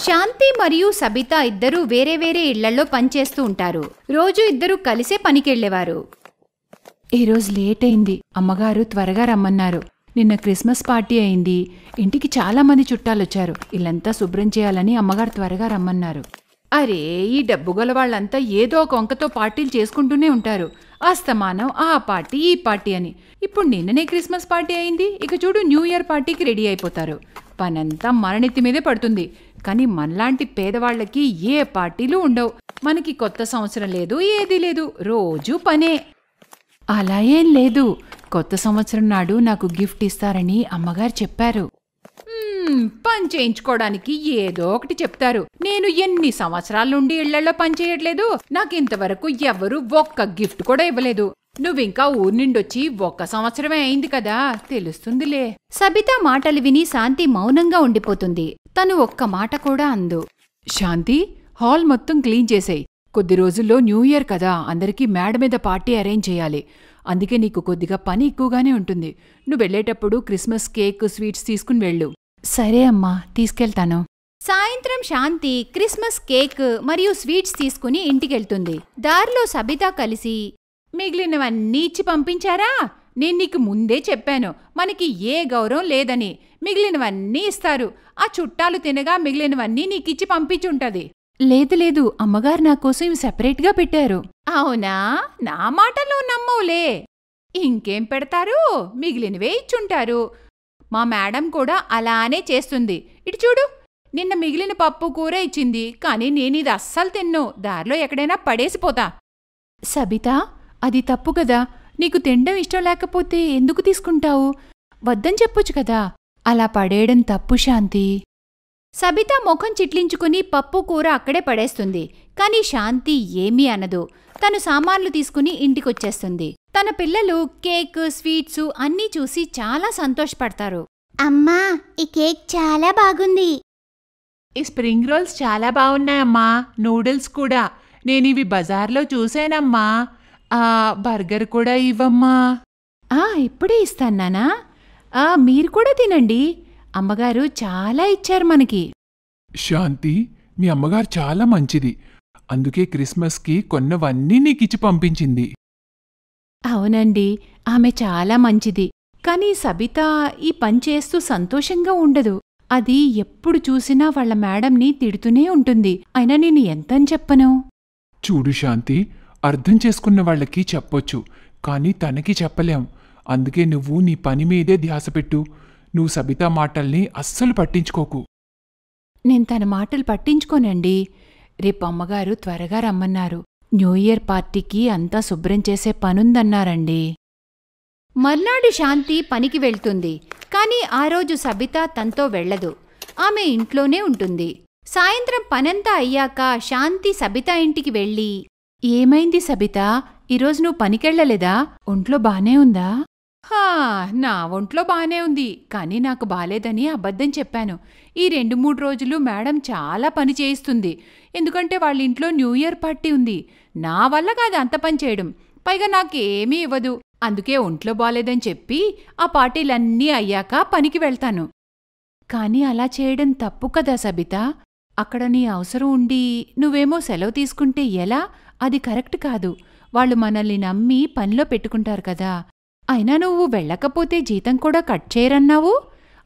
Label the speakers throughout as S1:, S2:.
S1: శాంతి మరియు సబితా ఇద్దరూ వేరే వేరే ఇళ్లలో పనిచేస్తూ ఉంటారు. రోజు ఇద్దరూ కలిసే పనికెళ్లేవారు.
S2: ఈరోజు లేట్ అయింది. అమ్మగారు త్వరగా రమ్మన్నారు. నిన్న క్రిస్మస్ పార్టీ అయింది. ఇంటికి చాలా మంది చుట్టాలొచ్చారు. ఇల్లంతా శుభ్రం చేయాలని అమ్మగారు త్వరగా రమ్మన్నారు. అరే, ఈ డబ్బు గల వాళ్ళంతా ఏదో ఒక వంకతో పార్టీలు చేసుకుంటూనే ఉంటారు. అస్తమానం ఆ పార్టీ ఈ పార్టీ అని. ఇప్పుడు నిన్ననే క్రిస్మస్ పార్టీ అయింది. ఇక చూడు, న్యూ ఇయర్ పార్టీకి రెడీ అయిపోతారు. పనంతా మననెత్తి మీదే పడుతుంది. కానీ మనలాంటి పేదవాళ్లకి ఏ పార్టీలు ఉండవు. మనకి కొత్త సంవత్సరం లేదు, ఏదీ లేదు, రోజూ పనే. అలా ఏం లేదు. కొత్త సంవత్సరం నాడు నాకు గిఫ్ట్ ఇస్తారని అమ్మగారు చెప్పారు. పని చేయించుకోవడానికి ఏదో ఒకటి చెప్తారు. నేను ఎన్ని సంవత్సరాల నుండి ఇళ్లలో పనిచేయట్లేదు. నాకింతవరకు ఎవరూ ఒక్క గిఫ్ట్ కూడా ఇవ్వలేదు. నువ్వింకా ఊరి నుండొచ్చి 1 సంవత్సరమే అయింది కదా, తెలుస్తుందిలే.
S1: సబితా మాటలు విని శాంతి మౌనంగా ఉండిపోతుంది. తను ఒక్క మాట కూడా అందు.
S2: శాంతి, హాల్ మొత్తం క్లీన్ చేసేయ్. కొద్ది రోజుల్లో న్యూ ఇయర్ కదా, అందరికీ మేడ మీద పార్టీ అరేంజ్ చేయాలి. అందుకే నీకు కొద్దిగా పని ఎక్కువగానే ఉంటుంది. నువ్వు వెళ్లేటప్పుడు క్రిస్మస్ కేక్, స్వీట్స్ తీసుకుని వెళ్ళు. సరే అమ్మా, తీసుకెళ్తాను.
S1: సాయంత్రం శాంతి క్రిస్మస్ కేక్ మరియు స్వీట్స్ తీసుకుని ఇంటికెళ్తుంది. దారిలో సబితా కలిసి,
S2: మిగిలినవన్నీ ఇచ్చి పంపించారా? నేను నీకు ముందే చెప్పాను, మనకి ఏ గౌరవం లేదని. మిగిలినవన్నీ ఇస్తారు. ఆ చుట్టాలు తినగా మిగిలినవన్నీ నీకిచ్చి పంపించుంటది. లేదు లేదు, అమ్మగారు నా కోసం ఇవి సెపరేట్గా పెట్టారు. అవునా? నా మాటలో నమ్మవులే. ఇంకేం పెడతారు? మిగిలినవే ఇచ్చుంటారు. మా మేడం కూడా అలానే చేస్తుంది. ఇటు చూడు, నిన్న మిగిలిన పప్పు కూర ఇచ్చింది. కానీ నేనిది అస్సలు తిన్ను. దారిలో ఎక్కడైనా పడేసిపోతా. సబితా, అది తప్పు కదా. నీకు తినడం ఇష్టం లేకపోతే ఎందుకు తీసుకుంటావు? వద్దని చెప్పొచ్చు కదా. అలా పడేయడం తప్పు శాంతి.
S1: సబితా ముఖం చిట్లించుకుని పప్పు కూర అక్కడే పడేస్తుంది. కాని శాంతి ఏమీ అనదు. తను సామాన్లు తీసుకుని ఇంటికొచ్చేస్తుంది. తన పిల్లలు కేక్, స్వీట్సు అన్నీ చూసి చాలా సంతోషపడతారు.
S3: అమ్మా, ఈ కేక్ చాలా బాగుంది.
S4: ఈ స్ప్రింగ్ రోల్స్ చాలా బాగున్నాయమ్మా. నూడిల్స్ కూడా నేనివి బజార్లో చూశానమ్మా. బర్గర్ కూడా ఇవ్వమ్మా.
S2: ఇప్పుడే ఇస్తాను నానా. మీరు కూడా తినండి. అమ్మగారు చాలా ఇచ్చారు మనకి.
S5: శాంతి, మీ అమ్మగారు చాలా మంచిది. అందుకే క్రిస్మస్కి కొన్నవన్నీ నీకిచ్చి పంపించింది.
S2: అవునండి, ఆమె చాలా మంచిది. కానీ సబిత ఈ పని చేస్తూ సంతోషంగా ఉండదు. అది ఎప్పుడు చూసినా వాళ్ళ మేడంని తిడుతూనే ఉంటుంది. అయినా నేను ఎంతని చెప్పను?
S5: చూడు శాంతి, అర్థం చేసుకున్న వాళ్ళకి చెప్పొచ్చు, కానీ తనకి చెప్పలేం. అందుకే నువ్వు నీ పని మీదే ధ్యాస పెట్టు. నువ్వు సబితా మాటల్ని అస్సలు పట్టించుకోకు.
S2: నేను తన మాటలు పట్టించుకోనండి. రేపు అమ్మగారు త్వరగా రమ్మన్నారు. న్యూ ఇయర్ పార్టీకి అంతా శుభ్రం చేసే పనుందన్నారండి.
S1: మర్నాడు శాంతి పనికి వెళ్తుంది. కాని ఆ రోజు సబితా తనతో వెళ్లదు. ఆమె ఇంట్లోనే ఉంటుంది. సాయంత్రం పనంతా అయ్యాక శాంతి సబితా ఇంటికి వెళ్ళి,
S2: ఏమైంది సబితా? ఈరోజు నువ్వు పనికెళ్లలేదా? ఒంట్లో బానే ఉందా? నా ఒంట్లో బానే ఉంది. కానీ నాకు బాలేదని అబద్ధం చెప్పాను. ఈ 2-3 రోజులు మేడం చాలా పని చేయిస్తుంది. ఎందుకంటే వాళ్ళ ఇంట్లో న్యూ ఇయర్ పార్టీ ఉంది. నా వల్ల కాదు అంత పని చేయడం. పైగా నాకేమీ ఇవ్వదు. అందుకే ఒంట్లో బాలేదని చెప్పి ఆ పార్టీలన్నీ అయ్యాక పనికి వెళ్తాను. కానీ అలా చేయడం తప్పు కదా సబితా? అక్కడ నీ అవసరం ఉండి నువ్వేమో సెలవు తీసుకుంటే ఎలా? అది కరెక్ట్ కాదు. వాళ్ళు మనల్ని నమ్మి పనిలో పెట్టుకుంటారు కదా. అయినా నువ్వు వెళ్ళకపోతే జీతం కూడా కట్ చేయరన్నావు.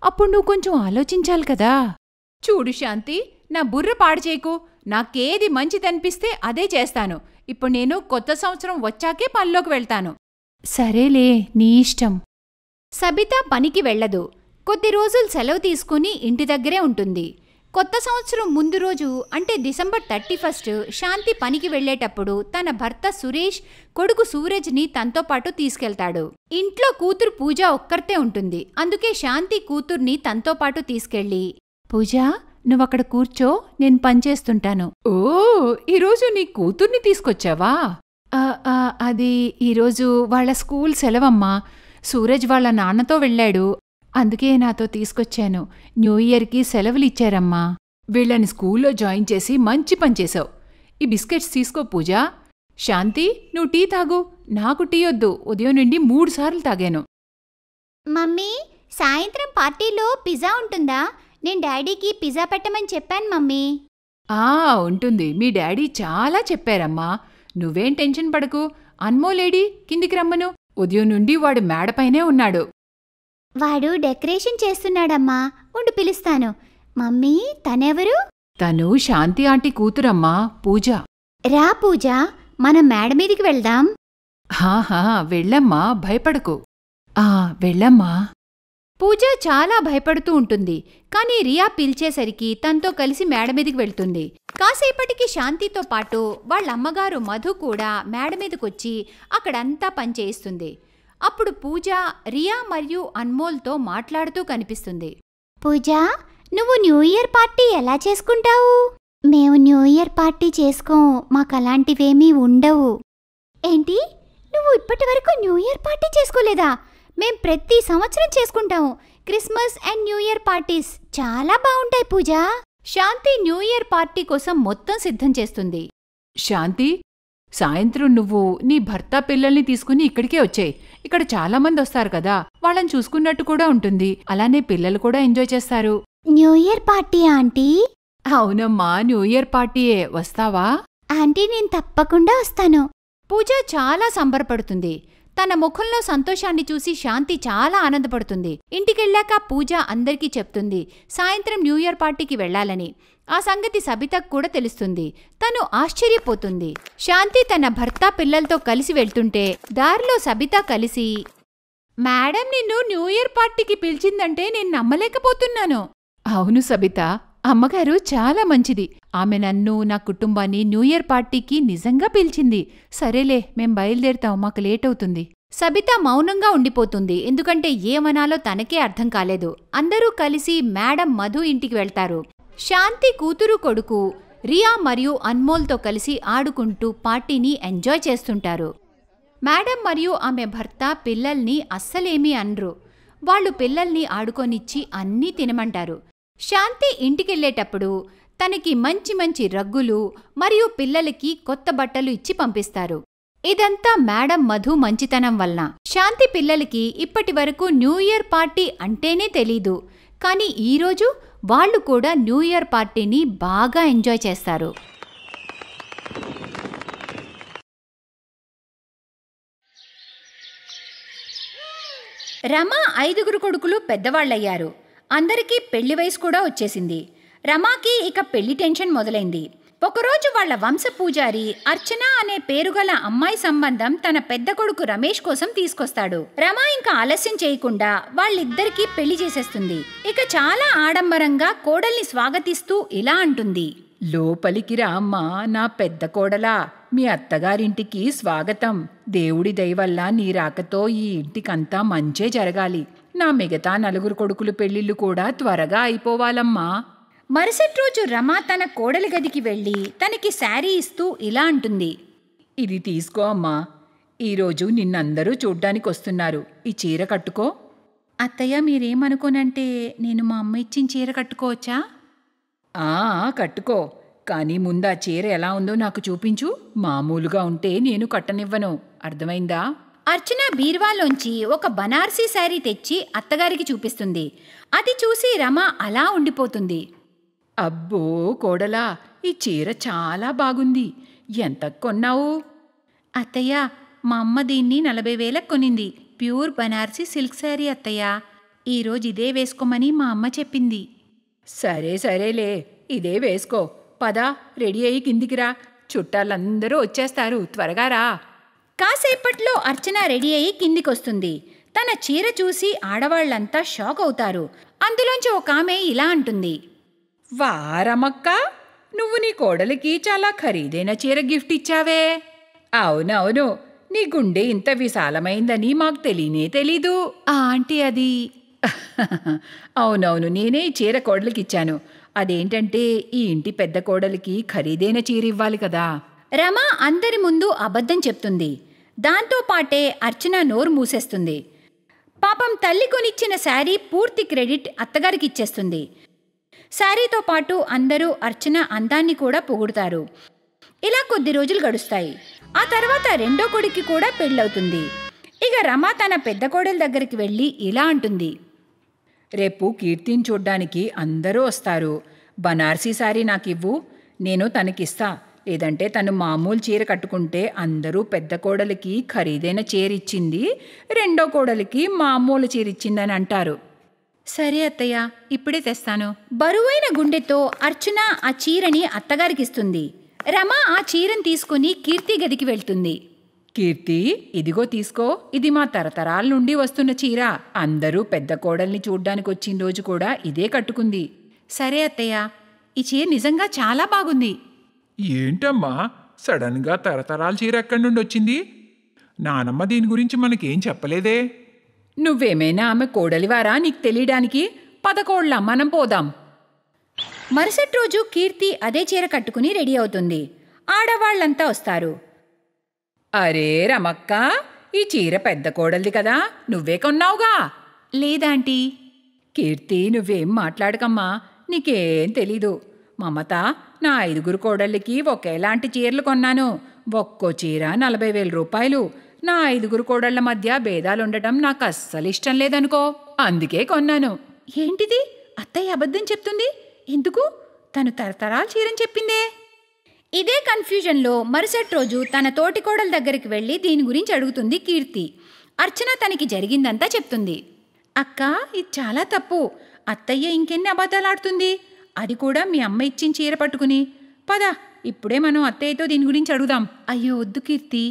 S2: అప్పుడు నువ్వు కొంచెం ఆలోచించాలి కదా. చూడు శాంతి, నా బుర్ర పాడు చేయకు. నాకేది మంచిదనిపిస్తే అదే చేస్తాను. ఇప్పుడు నేను కొత్త సంవత్సరం వచ్చాకే పనిలోకి వెళ్తాను. సరేలే, నీ ఇష్టం.
S1: సబితా పనికి వెళ్లదు. కొద్ది రోజులు సెలవు తీసుకుని ఇంటి దగ్గరే ఉంటుంది. కొత్త సంవత్సరం ముందు రోజు అంటే డిసెంబర్ 31 శాంతి పనికి వెళ్లేటప్పుడు తన భర్త సురేష్ కొడుకు సూరజ్ని తనతో పాటు తీసుకెళ్తాడు. ఇంట్లో కూతురు పూజ ఒక్కర్తే ఉంటుంది. అందుకే శాంతి కూతుర్ని తనతో పాటు తీసుకెళ్లి,
S2: పూజా, నువ్వక్కడ కూర్చో, నేను పనిచేస్తుంటాను. ఓ, ఈరోజు నీ కూతుర్ని తీసుకొచ్చావా? అది ఈరోజు వాళ్ళ స్కూల్ సెలవమ్మా. సూరజ్ వాళ్ళ నాన్నతో వెళ్ళాడు. అందుకే నాతో తీసుకొచ్చాను. న్యూ ఇయర్కి సెలవులిచ్చారమ్మా. వీళ్ళని స్కూల్లో జాయిన్ చేసి మంచి పని చేశావు. ఈ బిస్కెట్స్ తీసుకో పూజా. శాంతి, నువ్వు టీ తాగు. నాకు టీ వద్దు. ఉదయం నుండి 3 సార్లు తాగాను.
S3: మమ్మీ, సాయంత్రం పార్టీలో పిజ్జా ఉంటుందా? నేను డాడీకి పిజ్జా పెట్టమని చెప్పాను మమ్మీ.
S2: ఉంటుంది. మీ డాడీ చాలా చెప్పారమ్మా. నువ్వేం టెన్షన్ పడకు. అన్మోలేడి కిందికి రమ్మను. ఉదయం నుండి వాడు మేడపైనే ఉన్నాడు.
S3: వాడు డెకరేషన్ చేస్తున్నాడమ్మా. ఉండు పిలుస్తాను. మమ్మీ, తనెవరు?
S2: తను శాంతి ఆంటీ కూతురమ్మా, పూజ.
S3: రా పూజ, మనం మేడ మీదికి వెళ్దాం.
S2: హాహా, వెళ్ళమ్మా, భయపడకు. వెళ్ళమ్మా.
S1: పూజ చాలా భయపడుతూ ఉంటుంది. కానీ రియా పిలిచేసరికి తనతో కలిసి మేడ మీదికి వెళ్తుంది. కాసేపటికి శాంతితో పాటు వాళ్ళమ్మగారు మధు కూడా మేడ మీదకొచ్చి అక్కడంతా పనిచేయిస్తుంది. అప్పుడు పూజ రియా మరియు అన్మోల్తో మాట్లాడుతూ కనిపిస్తుంది.
S3: పూజ, నువ్వు న్యూ ఇయర్ పార్టీ ఎలా చేసుకుంటావు? మేము న్యూ ఇయర్ పార్టీ చేసుకోం. మాకు అలాంటివేమీ ఉండవు. ఏంటి, నువ్వు ఇప్పటి వరకు న్యూ ఇయర్ పార్టీ చేసుకోలేదా? మేం ప్రతి సంవత్సరం చేసుకుంటాము. Christmas and new year parties చాలా బాగుంటాయి పూజ.
S1: శాంతి న్యూ ఇయర్ పార్టీ కోసం మొత్తం సిద్ధం చేస్తుంది.
S2: శాంతి, సాయంత్రం నువ్వు నీ భర్త పిల్లల్ని తీసుకుని ఇక్కడికే వచ్చేయ్. ఇక్కడ చాలామంది వస్తారు కదా, వాళ్ళని చూసుకున్నట్టు కూడా ఉంటుంది. అలానే పిల్లలు కూడా ఎంజాయ్ చేస్తారు.
S3: New year party aunty?
S2: అవునమ్మా, న్యూ ఇయర్ పార్టీయే. వస్తావా?
S3: ఆంటీ, నేను తప్పకుండా వస్తాను.
S1: పూజ చాలా సంబరపడుతుంది. తన ముఖంలో సంతోషాన్ని చూసి శాంతి చాలా ఆనందపడుతుంది. ఇంటికెళ్ళాక పూజ అందరికీ చెప్తుంది సాయంత్రం న్యూ ఇయర్ పార్టీకి వెళ్లాలని. ఆ సంగతి సబితకు కూడా తెలుస్తుంది. తను ఆశ్చర్యపోతుంది. శాంతి తన భర్త పిల్లలతో కలిసి వెళ్తుంటే దారిలో సబిత కలిసి,
S2: మేడం నిన్ను న్యూ ఇయర్ పార్టీకి పిలిచిందంటే నేను నమ్మలేకపోతున్నాను. అవును సబిత, అమ్మగారు చాలా మంచిది. ఆమె నన్ను, నా కుటుంబాన్ని న్యూ ఇయర్ పార్టీకి నిజంగా పిలిచింది. సరేలే, మేం బయలుదేరుతాం, మాకు లేట్ అవుతుంది.
S1: సబిత మౌనంగా ఉండిపోతుంది. ఎందుకంటే ఏమనాలో తనకే అర్థం కాలేదు. అందరూ కలిసి మేడం మధు ఇంటికి వెళ్తారు. శాంతి కూతురు కొడుకు రియా మరియు అన్మోల్తో కలిసి ఆడుకుంటూ పార్టీని ఎంజాయ్ చేస్తుంటారు. మేడం మరియు ఆమె భర్త పిల్లల్ని అస్సలేమీ అనరు. వాళ్ళు పిల్లల్ని ఆడుకొనిచ్చి అన్నీ తినమంటారు. శాంతి ఇంటికెళ్లేటప్పుడు తనకి మంచి మంచి రగ్గులు మరియు పిల్లలకి కొత్త బట్టలు ఇచ్చి పంపిస్తారు. ఇదంతా మేడం మధు మంచితనం వలన. శాంతి పిల్లలకి ఇప్పటి వరకు న్యూ ఇయర్ పార్టీ అంటేనే తెలీదు. కానీ ఈరోజు వాళ్ళు కూడా న్యూ ఇయర్ పార్టీని బాగా ఎంజాయ్ చేస్తారు. రమ 5 కొడుకులు పెద్దవాళ్లయ్యారు. అందరికీ పెళ్లి వయసు కూడా వచ్చేసింది. రమాకి ఇక పెళ్లి టెన్షన్ మొదలైంది. ఒకరోజు వాళ్ల వంశ పూజారి అర్చన అనే పేరుగల అమ్మాయి సంబంధం తన పెద్ద కొడుకు రమేష్ కోసం తీసుకొస్తాడు. రమ ఇంకా ఆలస్యం చేయకుండా వాళ్ళిద్దరికీ పెళ్లి చేసేస్తుంది. ఇక చాలా ఆడంబరంగా కోడల్ని స్వాగతిస్తూ ఇలా అంటుంది.
S2: లోపలికి రా అమ్మా, నా పెద్ద కోడలా. మీ అత్తగారింటికి స్వాగతం. దేవుడి దయవల్ల నీ రాకతో ఈ ఇంటికంతా మంచే జరగాలి. నా మిగతా 4 కొడుకుల పెళ్లిళ్ళు కూడా త్వరగా అయిపోవాలమ్మా.
S1: మరుసటి రోజు రమ తన కోడలి గదికి వెళ్ళి తనకి శారీ ఇస్తూ ఇలా అంటుంది.
S2: ఇది తీసుకో అమ్మా. ఈరోజు నిన్నందరూ చూడ్డానికి వస్తున్నారు. ఈ చీర కట్టుకో.
S1: అత్తయ్య, మీరేమనుకోనంటే నేను మా అమ్మ ఇచ్చిన చీర కట్టుకోవచ్చా?
S2: కట్టుకో. కానీ ముందా చీర ఎలా ఉందో నాకు చూపించు. మామూలుగా ఉంటే నేను కట్టనివ్వను. అర్థమైందా?
S1: అర్చన బీర్వాలోంచి ఒక బనార్సీ శారీ తెచ్చి అత్తగారికి చూపిస్తుంది. అది చూసి రమ అలా ఉండిపోతుంది.
S2: అబ్బో కోడలా, ఈ చీర చాలా బాగుంది. ఎంత కొన్నావు?
S1: అత్తయ్య, మా అమ్మ దీన్ని 40,000 కొనింది. ప్యూర్ బనార్సీ సిల్క్ శారీ అత్తయ్య. ఈరోజు ఇదే వేసుకోమని మా అమ్మ చెప్పింది.
S2: సరేలే, ఇదే వేసుకో. పద, రెడీ అయ్యి కిందికిరా. చుట్టాలందరూ వచ్చేస్తారు. త్వరగా రా.
S1: కాసేపట్లో అర్చన రెడీ అయ్యి కిందికొస్తుంది. తన చీర చూసి ఆడవాళ్లంతా షాక్ అవుతారు. అందులోంచి ఒక ఆమె ఇలా అంటుంది.
S2: వారమక్క, నువ్వు నీ కోడలికి చాలా ఖరీదైన చీర గిఫ్ట్ ఇచ్చావే. అవునవును, నీ గుండె ఇంత విశాలమైందని మాకు తెలీదు.
S1: ఆంటీ, అది
S2: అవునవును, నేనే ఈ చీర కోడలికిచ్చాను. అదేంటంటే ఈ ఇంటి పెద్ద కోడలికి ఖరీదైన చీర ఇవ్వాలి కదా.
S1: రమ అందరి ముందు అబద్ధం చెప్తుంది. దాంతోపాటే అర్చన నోరు మూసేస్తుంది. పాపం తల్లి కొనిచ్చిన శారీ పూర్తి క్రెడిట్ అత్తగారికి ఇచ్చేస్తుంది. శారీతో పాటు అందరూ అర్చన అందాన్ని కూడా పొగుడుతారు. ఇలా కొద్ది రోజులు గడుస్తాయి. ఆ తర్వాత రెండో కొడుక్కి కూడా పెళ్ళవుతుంది. ఇక రమ తన పెద్ద కోడలి దగ్గరికి వెళ్ళి ఇలా అంటుంది.
S2: రేపు కీర్తిని చూడ్డానికి అందరూ వస్తారు. బనార్సీ సారీ నాకివ్వు, నేను తనకిస్తా. లేదంటే తను మామూలు చీర కట్టుకుంటే అందరూ పెద్ద కోడలికి ఖరీదైన చీర ఇచ్చింది, రెండో కోడలికి మామూలు చీర ఇచ్చిందని అంటారు.
S1: సరే అత్తయ్య, ఇప్పుడే తెస్తాను. బరువైన గుండెతో అర్చన ఆ చీరని అత్తగారికిస్తుంది. రమ ఆ చీరని తీసుకుని కీర్తి గదికి వెళ్తుంది.
S2: కీర్తి, ఇదిగో తీసుకో. ఇది మా తరతరాల నుండి వస్తున్న చీర. అందరూ పెద్ద కోడల్ని చూడ్డానికి వచ్చిన రోజు కూడా ఇదే కట్టుకుంది.
S1: సరే అత్తయ్య, ఈ చీర నిజంగా చాలా బాగుంది.
S5: ఏంటమ్మా సడన్గా తరతరాల చీర ఎక్కడి నుండి వచ్చింది? నానమ్మ దీని గురించి మనకేం చెప్పలేదే.
S2: నువ్వేమైనా ఆమె కోడలివారా నీకు తెలియడానికి? పదకోళ్ళ మనం పోదాం.
S1: మరుసటి రోజు కీర్తి అదే చీర కట్టుకుని రెడీ అవుతుంది. ఆడవాళ్లంతా వస్తారు.
S2: అరే రమక్క, ఈ చీర పెద్ద కోడలిది కదా, నువ్వే కొన్నావుగా?
S1: లేదాంటీ.
S2: కీర్తి, నువ్వేం మాట్లాడకమ్మా, నీకేం తెలీదు. మమత, నా 5 కోడళ్ళకి ఒకేలాంటి చీరలు కొన్నాను. ఒక్కో చీర 40,000 రూపాయలు. నా 5 కోడళ్ల మధ్య భేదాలుండటం నాకు అస్సలు ఇష్టం లేదనుకో, అందుకే కొన్నాను.
S1: ఏంటిది? అత్తయ్య అబద్ధం చెప్తుంది. ఎందుకు? తను తరతరాల చీరని చెప్పిందే. ఇదే కన్ఫ్యూజన్లో మరుసటి రోజు తన తోటి కోడల దగ్గరికి వెళ్ళి దీని గురించి అడుగుతుంది కీర్తి. అర్చన తనకి జరిగిందంతా చెప్తుంది. అక్క, ఇది చాలా తప్పు. అత్తయ్య ఇంకెన్ని అబద్ధాలాడుతుంది, అది కూడా మీ అమ్మ ఇచ్చిన చీర పట్టుకుని. పద, ఇప్పుడే మనం అత్తయ్యతో దీని గురించి అడుగుదాం. అయ్యో వద్దు కీర్తి,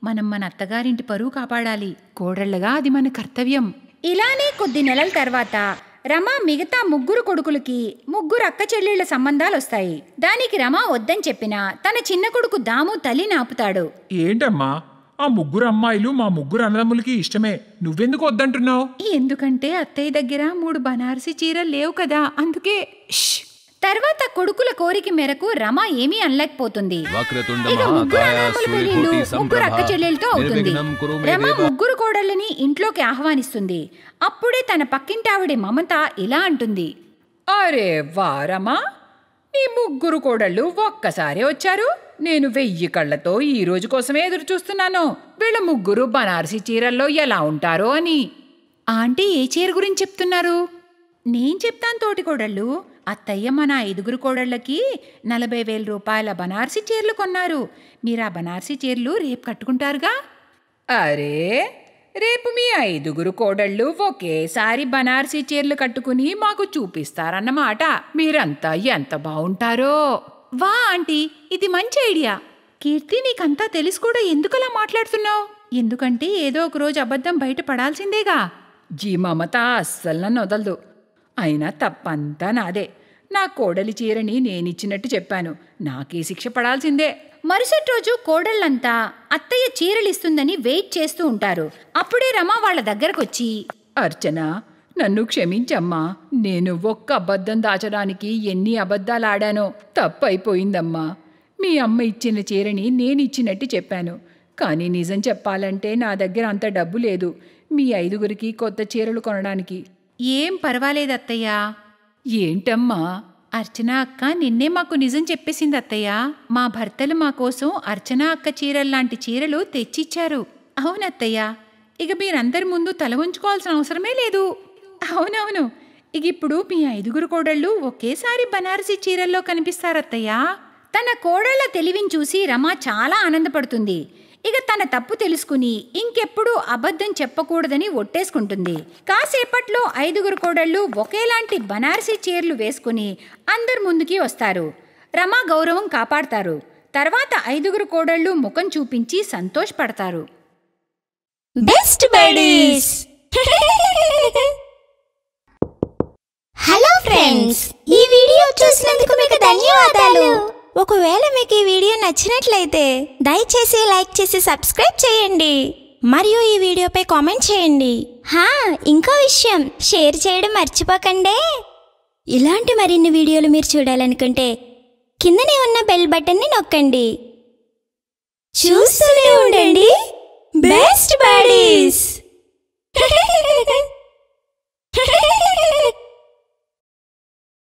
S1: మనం మన అత్తగారింటి పరువు కాపాడాలి. కోడళ్ళగా అది మన కర్తవ్యం. ఇలానే కొద్ది నెలల తర్వాత రమ మిగతా 3 కొడుకులకి 3 అక్క చెల్లెళ్ల సంబంధాలు వస్తాయి. దానికి రమ వద్దని చెప్పినా తన చిన్న కొడుకు దాము తల్లిని ఆపుతాడు.
S5: ఏంటమ్మా, ఆ 3 అమ్మాయిలు మా 3 అన్నదమ్ములకి ఇష్టమే, నువ్వెందుకు వద్దంటున్నావు?
S1: ఎందుకంటే అత్తయ్య దగ్గర 3 బనారసి చీరలు లేవు కదా, అందుకే. తర్వాత కొడుకుల కోరిక మేరకు రమ ఏమీ అనలేకపోతుంది. ఇక 3 అన్నదమ్ముల పెళ్లిళ్ళు 3 అక్క చెల్లెలతో అవుతుంది. రమ 3 కోడళ్ళని ఇంట్లోకి ఆహ్వానిస్తుంది. అప్పుడే తన పక్కింటావిడి మమత ఇలా అంటుంది.
S2: అరే వారమ్మా, నీ 3 కోడళ్ళు ఒక్కసారే వచ్చారు. నేను 1000 కళ్ళతో ఈ రోజు కోసమే ఎదురు చూస్తున్నాను. వీళ్ళ 3 బనారసి చీరల్లో ఎలా ఉంటారో అని.
S1: ఆంటీ, ఏ చీర గురించి చెప్తున్నారు? నేను చెప్తాను తోటి కోడళ్ళు. అత్తయ్య మన 5 కోడళ్ళకి 40,000 రూపాయల బనారసి చీరలు కొన్నారు. మీరు ఆ బనారసి చీరలు రేపు కట్టుకుంటారుగా.
S2: అరే, రేపు మీ 5 కోడళ్ళు ఒకేసారి బనారసి చీరలు కట్టుకుని మాకు చూపిస్తారన్నమాట. మీరంతా ఎంత బాగుంటారో.
S1: వా ఆంటీ, ఇది మంచి ఐడియా. కీర్తి, నీకంతా తెలిసి కూడా ఎందుకలా మాట్లాడుతున్నావు? ఎందుకంటే ఏదో ఒక రోజు అబద్ధం బయట పడాల్సిందేగా.
S2: జీ మమత అస్సలు నన్ను వదలదు. అయినా తప్పంతా నాదే. నా కోడలి చీరని నేనిచ్చినట్టు చెప్పాను, నాకే శిక్ష పడాల్సిందే.
S1: మరుసటి రోజు కోడళ్ళంతా అత్తయ్య చీరలిస్తుందని వెయిట్ చేస్తూ ఉంటారు. అప్పుడే రమ వాళ్ళ దగ్గరకొచ్చి,
S2: అర్చన, నన్ను క్షమించమ్మా. నేను ఒక్క అబద్ధం దాచడానికి ఎన్ని అబద్ధాలు ఆడానో. తప్పైపోయిందమ్మా. మీ అమ్మ ఇచ్చిన చీరని నేనిచ్చినట్టు చెప్పాను. కానీ నిజం చెప్పాలంటే నా దగ్గర అంత డబ్బు లేదు మీ 5 కొత్త చీరలు కొనడానికి.
S1: ఏం పర్వాలేదు అత్తయ్య.
S2: ఏంటమ్మా?
S1: అర్చన అక్క నిన్నే మాకు నిజం చెప్పేసింది అత్తయ్య. మా భర్తలు మా కోసం అర్చన అక్క చీరల్లాంటి చీరలు తెచ్చిచ్చారు. అవునత్తయ్య, ఇక మీరందరి ముందు తల ఉంచుకోవాల్సిన అవసరమే లేదు. అవునవును, ఇక ఇప్పుడు మీ 5 కోడళ్ళు ఒకేసారి బనారసి చీరల్లో కనిపిస్తారత్తయ్య. తన కోడళ్ల తెలివిని చూసి రమ చాలా ఆనందపడుతుంది. ఇక తన తప్పు తెలుసుకుని ఇంకెప్పుడు అబద్ధం చెప్పకూడదని ఒట్టేసుకుంటుంది. కాసేపట్లో 5 కోడళ్ళు ఒకేలాంటి బనారసి చీరలు వేసుకుని అందరి ముందుకి వస్తారు. రమ గౌరవం కాపాడతారు. తర్వాత 5 కోడళ్ళు ముఖం చూపించి సంతోషపడతారు.
S3: Best buddies. హలో ఫ్రెండ్స్, ఈ వీడియో చూసినందుకు మీకు ధన్యవాదాలు. ఒకవేళ మీకు ఈ వీడియో నచ్చినట్లయితే దయచేసి లైక్ చేసి సబ్స్క్రైబ్ చేయండి మరియు ఈ వీడియోపై కామెంట్ చేయండి. ఇంకో విషయం, షేర్ చేయడం మర్చిపోకండి. ఇలాంటి మరిన్ని వీడియోలు మీరు చూడాలనుకుంటే కిందనే ఉన్న బెల్ బటన్ని నొక్కండి. చూస్తూనే ఉండండి బెస్ట్ బడీస్.